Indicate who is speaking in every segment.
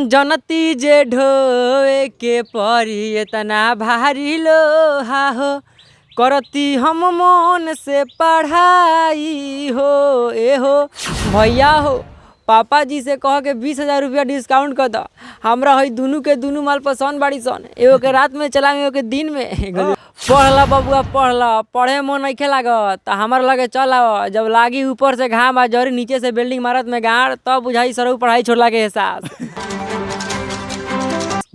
Speaker 1: जनती जे ढोए के परी इतना भारी लोहा हो, करती हम मन से पढ़ाई हो। ए हो भैया हो, पापा जी से कह के 20,000 रुपया डिस्काउंट कर दो। हमरा हई दुनू के दुनू माल पसंद बाड़ी सन, एगो के रात में चलावे, एगो के दिन में। पढ़ला बबुआ पढ़ला, पढ़े मन नहीं लागत त हमार लगे चल आओ। जब लागी ऊपर से घाम आ जरी नीचे से बिल्डिंग मारत में गाड़, तब बुझाई सरऊ पढ़ाई छोड़ला के एहसास।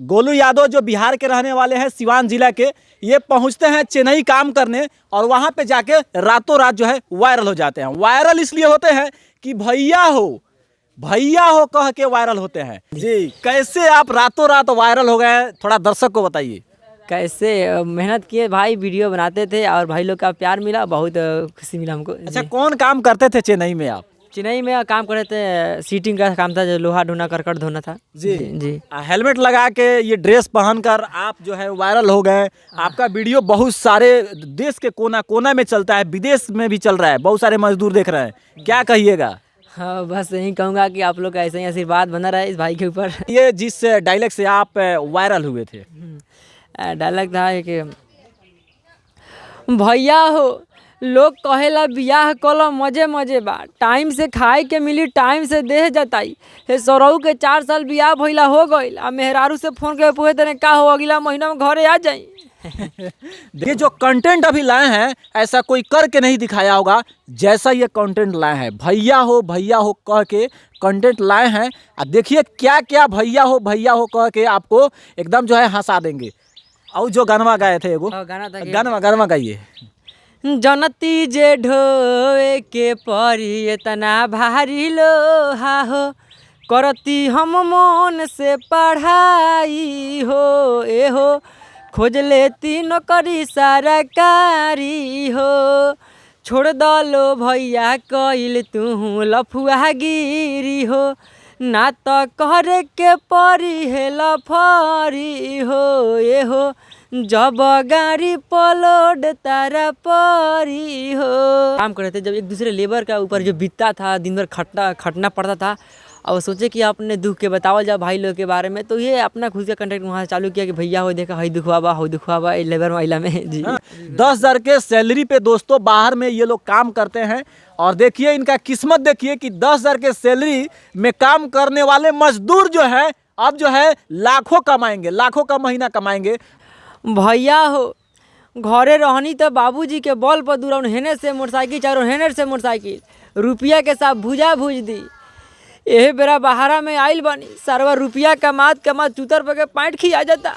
Speaker 2: गोलू यादव जो बिहार के रहने वाले हैं, सिवान जिला के, ये पहुंचते हैं चेन्नई काम करने और वहां पे जाके रातों रात जो है वायरल हो जाते हैं। वायरल इसलिए होते हैं कि भैया हो कह के वायरल होते हैं। जी, कैसे आप रातों रात वायरल हो गए, थोड़ा दर्शक को बताइए।
Speaker 1: कैसे मेहनत किए भाई, वीडियो बनाते थे और भाई लोग का प्यार मिला, बहुत खुशी मिला हमको।
Speaker 2: अच्छा, कौन काम करते थे चेन्नई में आप?
Speaker 1: चेन्नई में काम कर रहे थे, सीटिंग का काम था, जो लोहा ढोना करकट धोना था।
Speaker 2: जी
Speaker 1: जी।
Speaker 2: हेलमेट लगा के ये ड्रेस पहनकर आप जो है वायरल हो गए। आपका वीडियो बहुत सारे देश के कोना कोना में चलता है, विदेश में भी चल रहा है, बहुत सारे मजदूर देख रहे हैं, क्या कहिएगा?
Speaker 1: हाँ, बस यही कहूँगा कि आप लोग का ऐसे ही आशीर्वाद बना रहे इस भाई के ऊपर।
Speaker 2: ये जिस डायलॉग से आप वायरल हुए थे,
Speaker 1: डायलॉग था कि भैया हो, लोग कहेला बियाह कलो मजे मजे बा, टाइम से खाए के मिली टाइम से देह जताई। हे सौरऊ के 4 साल बियाह भइला हो गईल, आ मेहरारू से फोन के पूछे तने का हो, अगला महीना में घरे आ जाई।
Speaker 2: ये जो कंटेंट अभी लाए हैं, ऐसा कोई करके नहीं दिखाया होगा जैसा ये कंटेंट लाए हैं। भैया हो कह के कंटेंट लाए हैं। अब देखिए क्या क्या भैया हो कह के आपको एकदम जो है हंसा देंगे। और जो गानवा गाए थे, एगो
Speaker 1: गाना था
Speaker 2: गानवा गाइए।
Speaker 1: जनती जे ढोए के परी इतना भारी लोहा हो, करती हम मन से पढ़ाई हो। ए हो खोज लेती नौकरी सरकारी हो, छोड़ दलो भैया कइल तू लफुआ गिरी हो, ना तो करे के परी है लफरी हो। ए हो जब गाड़ी पलोड तारा परी हो। काम कर रहे थे जब एक दूसरे लेबर का ऊपर जो बीतता था, दिन भर खटना पड़ता था, और सोचे कि अपने दुख के बतावल जाए भाई लोग के बारे में, तो ये अपना खुद का कंटेंट वहाँ चालू किया कि भैया हो देखा हई दुखवाबा लेबर महिला में। जी
Speaker 2: 10,000 के सैलरी पे दोस्तों बाहर में ये लोग काम करते हैं। और देखिए इनका किस्मत, देखिए कि 10,000 के सैलरी में काम करने वाले मजदूर जो है अब जो है लाखों कमाएंगे, लाखों का महीना कमाएंगे।
Speaker 1: भैया हो घरे रहनी तो बाबूजी के बल पर दूर हेने से मोटरसाइकिल चारों हेने से मोटरसाइकिल, रुपया के साथ भुजा भुज दी। यही बेरा बहारा में आइल बनी, सरवा रुपया कमात चूतर पे के पैंट खी आ जाता।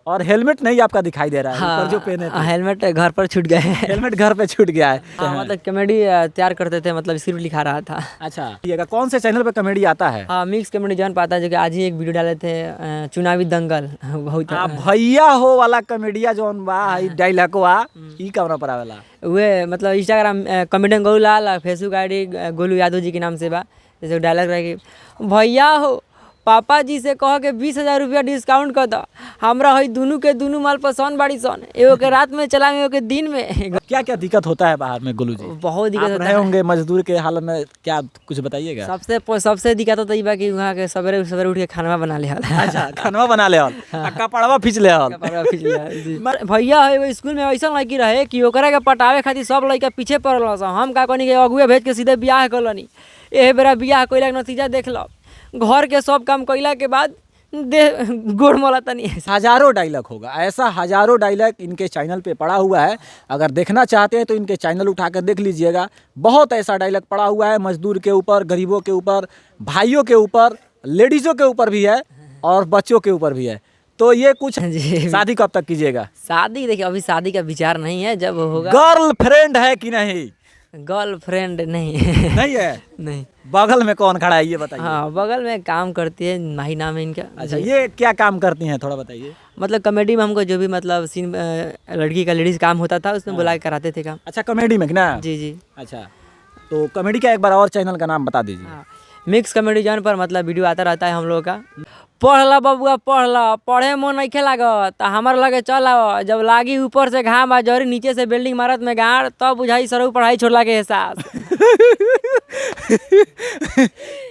Speaker 2: और हेलमेट नहीं आपका दिखाई दे रहा है।
Speaker 1: हाँ,
Speaker 2: ऊपर जो पहने थे
Speaker 1: हेलमेट घर पर छूट गए।
Speaker 2: हेलमेट घर पे छूट गया है।
Speaker 1: हाँ, मतलब कॉमेडी तैयार करते थे, मतलब स्क्रिप्ट लिखा रहा था।
Speaker 2: अच्छा, ये कौन से चैनल पे कॉमेडी आता है?
Speaker 1: हाँ, मिक्स कॉमेडी जान पाता है, जो कि आज ही एक वीडियो डाले थे, चुनावी दंगल। बहुत
Speaker 2: भैया हो वाला कॉमेडिया जोन बा, डायलॉगवा ई कमरा पर आवेला।
Speaker 1: वे मतलब इंस्टाग्राम कॉमेडियन गोलू लाल, फेसबुक आईडी गोलू यादव जी के नाम से बा। जैसे डायलॉग रहे कि भैया हो, पापा जी से कह के 20,000 रुपया डिस्काउंट कर दो। हमरा हई दुनू के दुनू माल पसंद बाड़ी सन, एगो के रात में चलावे, एगो के दिन में।
Speaker 2: क्या क्या दिक्कत होता है बाहर में गोलू जी?
Speaker 1: बहुत दिक्कत होता है।
Speaker 2: होंगे मजदूर के हाल में, क्या कुछ बताइएगा?
Speaker 1: सबसे दिक्कत होता है कि वहाँ के सवेरे उठ के खाना बना ले।
Speaker 2: अच्छा, खाना बना ले हल, कपड़वा खींच ले हल।
Speaker 1: भैया है स्कूल में ऐसा लड़की रहे कि ओकरा के पटावे खातिर सब लड़का पीछे पड़ल। हम का कहनी के अगुए भेज के सीधे बियाह करलनी। एह बेरा बियाह कइला के नतीजा देख लो, घर के सब काम कइला के बाद देह गोड़ मोला तनी।
Speaker 2: हजारों डायलॉग होगा, ऐसा हजारों डायलॉग इनके चैनल पे पड़ा हुआ है। अगर देखना चाहते हैं तो इनके चैनल उठाकर देख लीजिएगा। बहुत ऐसा डायलॉग पड़ा हुआ है, मजदूर के ऊपर, गरीबों के ऊपर, भाइयों के ऊपर, लेडीज़ों के ऊपर भी है और बच्चों के ऊपर भी है। तो ये कुछ शादी कब तक कीजिएगा?
Speaker 1: शादी देखिए, अभी शादी का विचार नहीं है, जब होगा।
Speaker 2: गर्लफ्रेंड है कि नहीं?
Speaker 1: गर्लफ्रेंड नहीं
Speaker 2: नहीं है।
Speaker 1: नहीं।
Speaker 2: बगल में कौन खड़ा है ये बताइए।
Speaker 1: हाँ, बगल में काम करती है, माही नाम है इनका।
Speaker 2: अच्छा, ये क्या काम करती हैं थोड़ा बताइए।
Speaker 1: मतलब कॉमेडी में हमको जो भी मतलब सीन लड़की का लेडीज काम होता था, उसमें बुला के कराते थे काम।
Speaker 2: अच्छा, कॉमेडी में ना?
Speaker 1: जी।
Speaker 2: अच्छा, तो कॉमेडी का एक बार और चैनल का नाम बता दीजिए।
Speaker 1: हाँ, मिक्स कॉमेडी जान पर मतलब वीडियो आता रहता है हम लोगों का। पढ़ ला बबुआ पढ़ ला, पढ़े मन नहीं लागत तो हमार लगे चल आओ, जब लागी ऊपर से घाम आ जरी नीचे से बिल्डिंग मारत में गाड़ तब बुझाई सरऊ पढ़ाई छोड़ला के एहसास।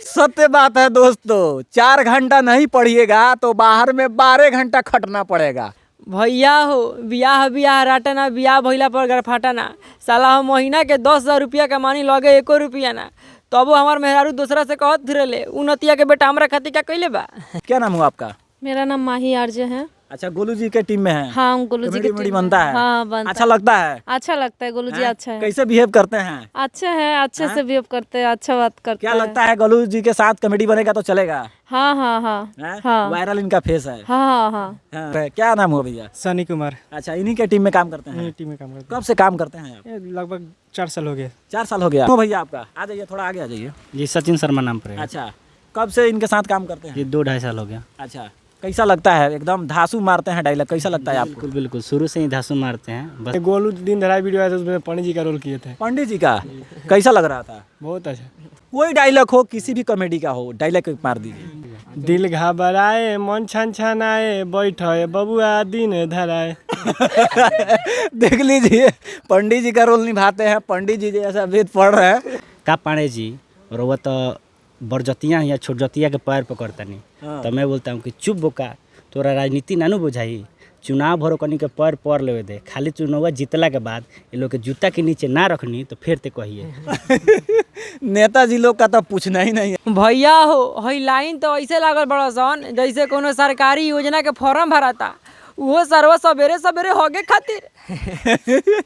Speaker 2: सत्य बात है दोस्तों, 4 घंटा नहीं पढ़िएगा तो बाहर में 12 घंटा खटना पड़ेगा।
Speaker 1: भैया हो बियाह राटा ना, बियाह भइला पर गरफाटा ना, साला हम महीना के 10,000 रुपया कमानी लगे 1 रुपया ना, तबो हमार मेहरारू दूसरा से कहत फिरेले उ नतिया के बेटा हमरा खातिर क्या कइले बा।
Speaker 2: क्या नाम हुआ आपका?
Speaker 3: मेरा नाम माही आरजे है।
Speaker 2: अच्छा, गोलू जी के टीम में है?
Speaker 3: हाँ, गोलू जी की
Speaker 2: कॉमेडी
Speaker 3: टीम
Speaker 2: बनता
Speaker 3: में।
Speaker 2: है?
Speaker 3: हाँ, बनता
Speaker 2: अच्छा लगता है?
Speaker 3: अच्छा लगता है, गोलू जी अच्छा है।
Speaker 2: कैसे बिहेव करते हैं?
Speaker 3: अच्छे हैं, अच्छे से बिहेव करते हैं, अच्छा बात करते
Speaker 2: क्या
Speaker 3: हैं।
Speaker 2: लगता है गोलू जी के साथ कॉमेडी बनेगा तो चलेगा?
Speaker 3: हाँ हाँ हाँ
Speaker 2: हैं?
Speaker 3: हाँ
Speaker 2: वायरल इनका फेस है।
Speaker 3: हाँ हाँ हाँ।
Speaker 2: हाँ। क्या नाम हुआ भैया?
Speaker 4: सनी कुमार।
Speaker 2: अच्छा, इन्हीं के टीम में काम करते हैं?
Speaker 4: टीम में काम करते
Speaker 2: कब से काम करते हैं आप?
Speaker 4: हैं, लगभग 4 साल हो गए।
Speaker 2: 4 साल हो गया। तो भैया आपका आ जाइए, थोड़ा आगे आ जाइए।
Speaker 5: जी सचिन शर्मा नाम पड़ेगा।
Speaker 2: अच्छा, कब से इनके साथ काम करते हैं?
Speaker 5: ये 2-2.5 साल हो गया।
Speaker 2: अच्छा, कैसा लगता है? एकदम धांसू मारते हैं डायलॉग, कैसा लगता है आपको?
Speaker 5: बिल्कुल बिल्कुल, शुरू से ही धांसू मारते हैं बस।
Speaker 4: गोलू दिन धराई वीडियो आया था, उसमें पंडित जी का रोल किए थे।
Speaker 2: पंडित जी का कैसा लग रहा था?
Speaker 4: बहुत अच्छा।
Speaker 2: कोई डायलॉग हो, किसी भी कॉमेडी का हो, डायलॉग मार दीजिए।
Speaker 4: दिल घबराए मन छन छनाए बैठे बबुआ दिन धराए।
Speaker 2: देख लीजिए, पंडित जी का रोल निभाते हैं, पंडित जी जैसा वेद पढ़ रहे हैं।
Speaker 5: का पांडे जी और वो तो बड़जतियाँ या छोटजतिया के पैर पकड़ता नहीं।
Speaker 2: हाँ।
Speaker 5: तो मैं बोलता हूँ कि चुप बोका, तोरा राजनीति नानू बुझाई, चुनाव भरो कनी के पैर पड़ लेवे दे, खाली चुनाव जीतला के बाद ये लोग के जूता के नीचे ना रखनी तो फिर ते कहिए।
Speaker 2: नेताजी लोग का तो पूछना ही नहीं है।
Speaker 1: भैया हो हई लाइन तो ऐसे लागल बड़ा सन जैसे कोनो सरकारी योजना के फॉर्म भराता, वो सरवा सवेरे सवेरे होगे खातिर।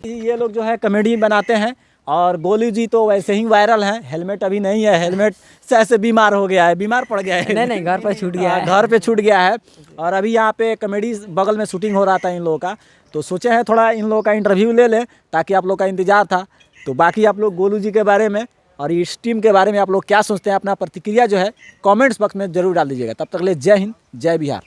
Speaker 2: ये लोग जो है कॉमेडी बनाते हैं और गोलू जी तो वैसे ही वायरल हैं। हेलमेट अभी नहीं है, हेलमेट से बीमार हो गया है, बीमार पड़ गया है।
Speaker 1: नहीं घर पर छूट गया है।
Speaker 2: घर पे छूट गया है। और अभी यहाँ पे कॉमेडी बगल में शूटिंग हो रहा था इन लोगों का, तो सोचे हैं थोड़ा इन लोगों का इंटरव्यू ले लें, ताकि आप लोग का इंतजार था। तो बाकी आप लोग गोलू जी के बारे में और इस टीम के बारे में आप लोग क्या सोचते हैं, अपना प्रतिक्रिया जो है कमेंट्स बॉक्स में जरूर डाल दीजिएगा। तब तक के लिए जय हिंद, जय बिहार।